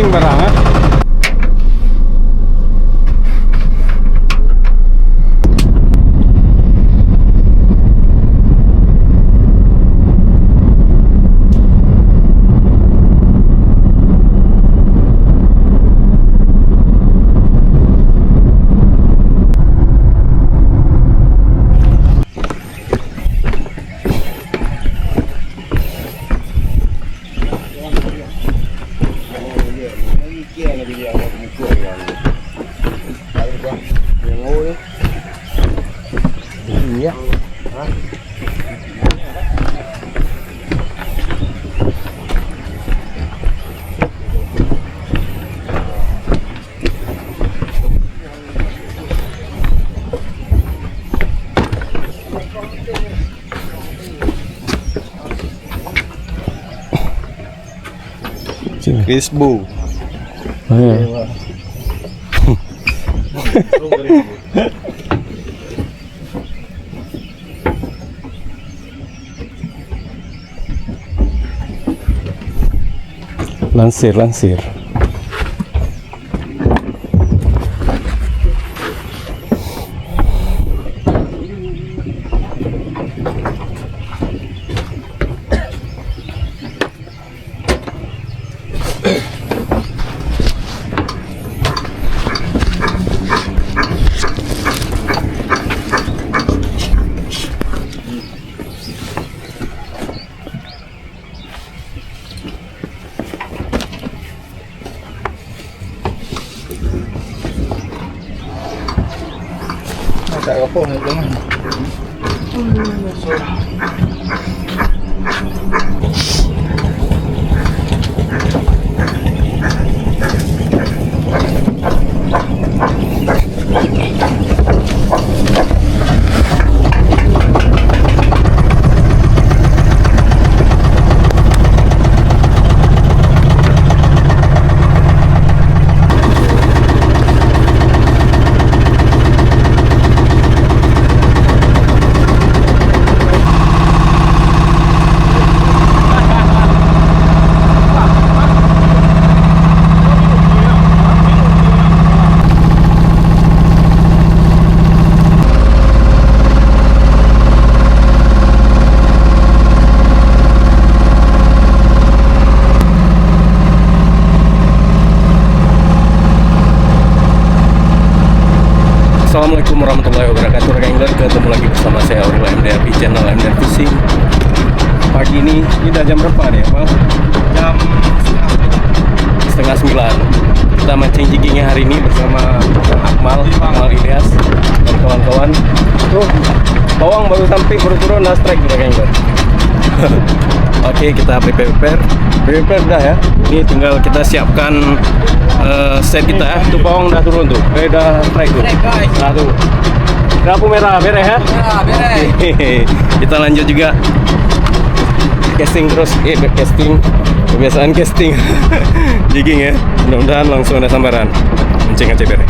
casting barang ha. Iya. Facebook. Lansir. Tak apa nak tengok. Assalamualaikum warahmatullahi wabarakatuh, rekan angler. Ketemu lagi bersama saya Aurel MDR di channel MDR Fishing. Pagi ini udah jam berapa nih, Bang? Jam 8:30. Kita mancing jiggingnya hari ini bersama Akmal Ilyas dan kawan-kawan. Tuh, bawang baru sampai, baru turun, dan strike juga, rekan angler. Oke, kita prepare dah ya. Ini tinggal kita siapkan set kita ya. Tuh bawang udah turun tuh. Udah strike tuh. Nah tuh. Kerapu merah, beres ya? Merah, beres. Kita lanjut juga casting terus. Casting. Kebiasaan casting. Jigging ya. Mudah-mudahan langsung ada sambaran. Mancing aja beres.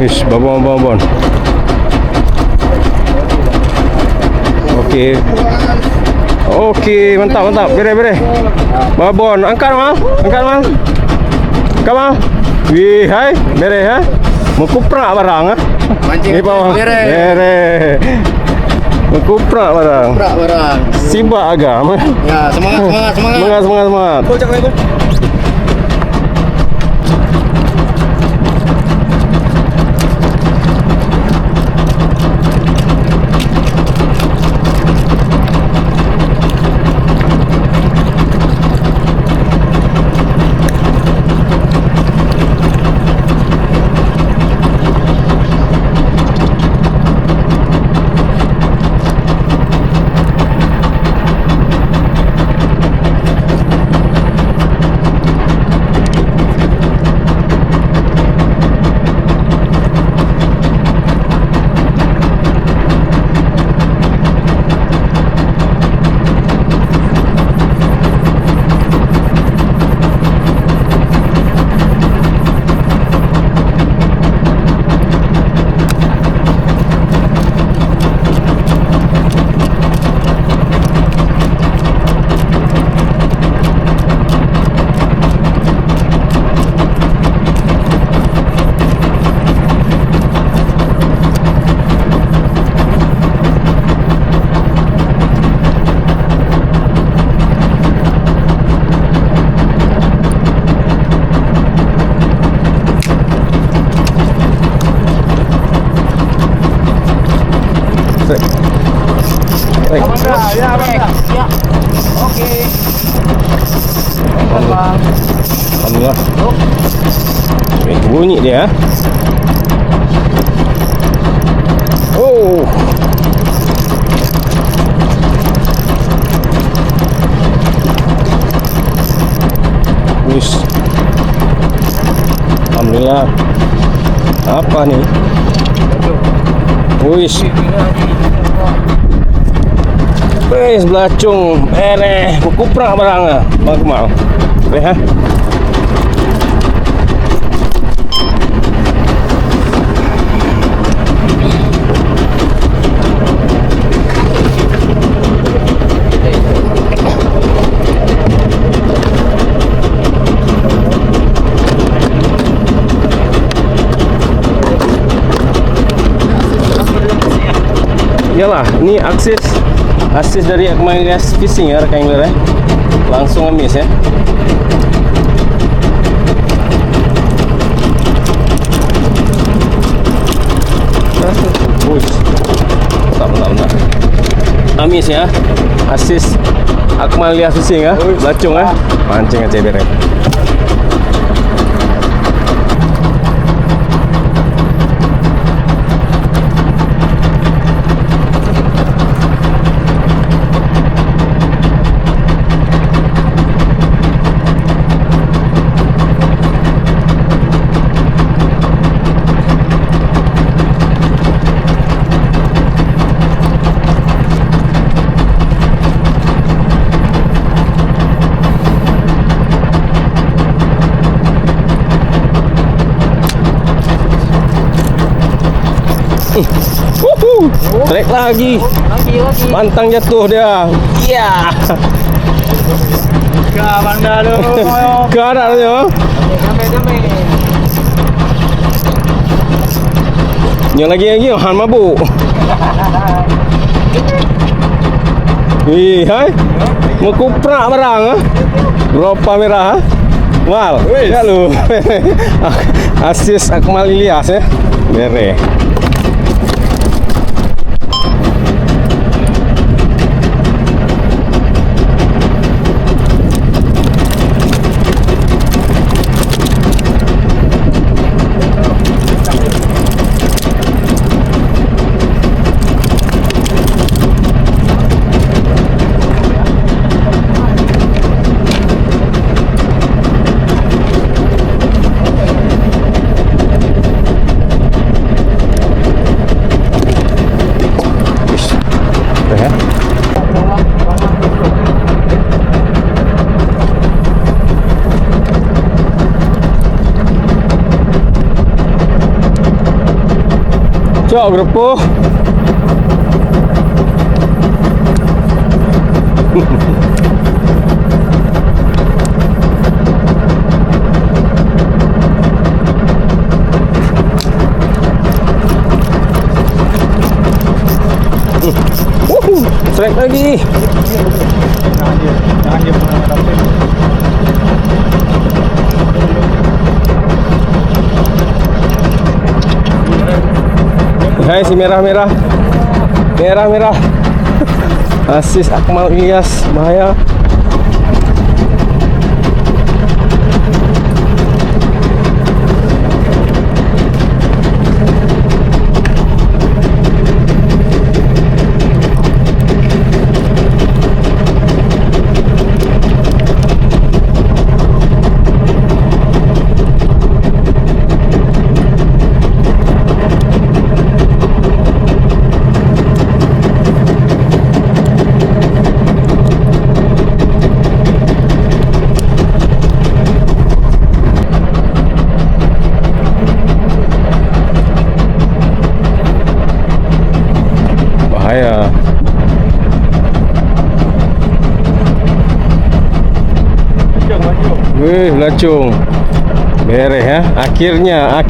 Ish, babon. Oke, mantap. Bere. Babon, angkat mal. Kamu. Wih, hai, bere ya. Mau kuprak barang ah. Mancing bawang. Bere. Mau kuprak barang. Sibak agak. Ya, semangat. Kocak. Ya, Bang. Ya. Oke. Bang. Alhamdulillah. Bunyi dia. Oh. Wis. Alhamdulillah. Apa nih? Wis. Wis belacung. Kuprak barang Bang Kemal. Ha? Yalah, ini akses dari Akmal Ilyas Fishing ya rekan Angler ya. Langsung ngemis ya. Bentar. Amis ya. Akses Akmal Ilyas Fishing ya. Belacung ya. Pancing aja beret. Trek lagi. Pantang jatuh dia. Iya. Gak banda lu. Gak ada dia. Yang lagi han mabuk. Ih, hai. Mengkuprak barang ah. Ropa merah. Mal. Ya lu. Asis Akmal Ilyas ya. Bere. Cok grupo. Strike lagi. Jangan dia pernah dapat. Hai si merah-merah. Merah-merah. Asis Akmal Ilyas bahaya. Bahaya. Wih, belacung. Beres ya. Akhirnya.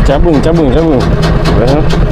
Cabung. Ya.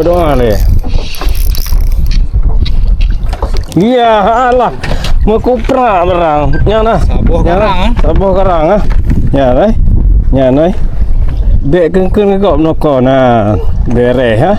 Doa le. Iya, alah. Mau kupra berang. Nyana. Sabuh karang. Sabuh karang ah. Nyana. Nyana. Dek kengkeng kok noko nah. Beres ha.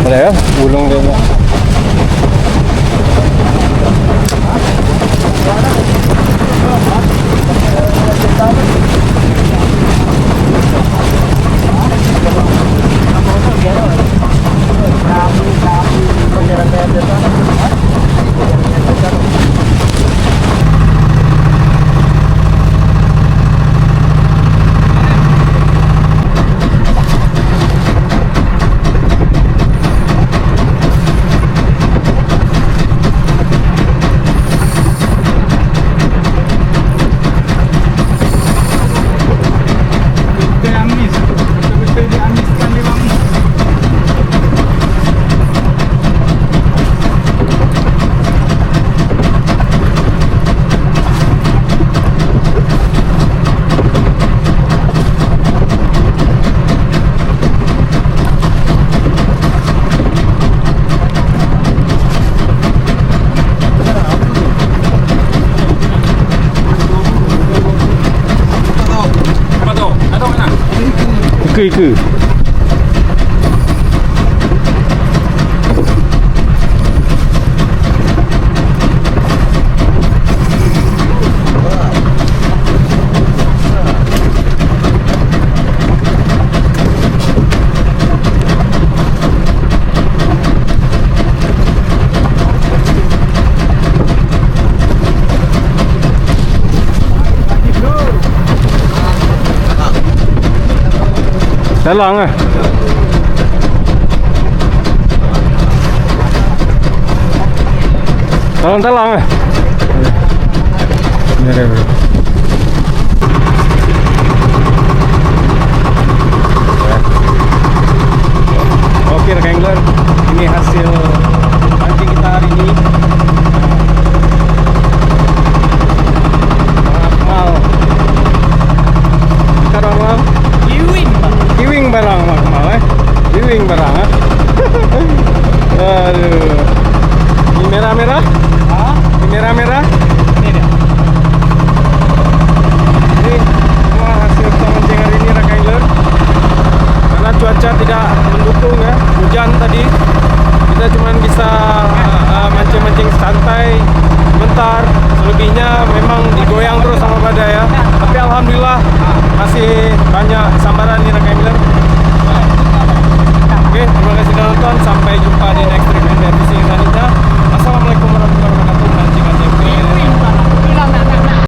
Boleh ya? Ulung dia. Ika-ika. Dalang ah. Dalang ah. Oke rekan angler, ini hasil mancing kita hari ini. Akmal. Sekarang Akmal. Kiwing barang Akmal Kiwing barang ah. Aduh. Ini merah-merah? Ini merah-merah? Ini semua hasil kita mancing hari ini rekan angler. Karena cuaca tidak mendukung ya, hujan tadi, kita cuma bisa mancing-mancing santai sebentar. Selebihnya memang digoyang terus sama badai ya. Tapi alhamdulillah masih banyak sambaran nih rekan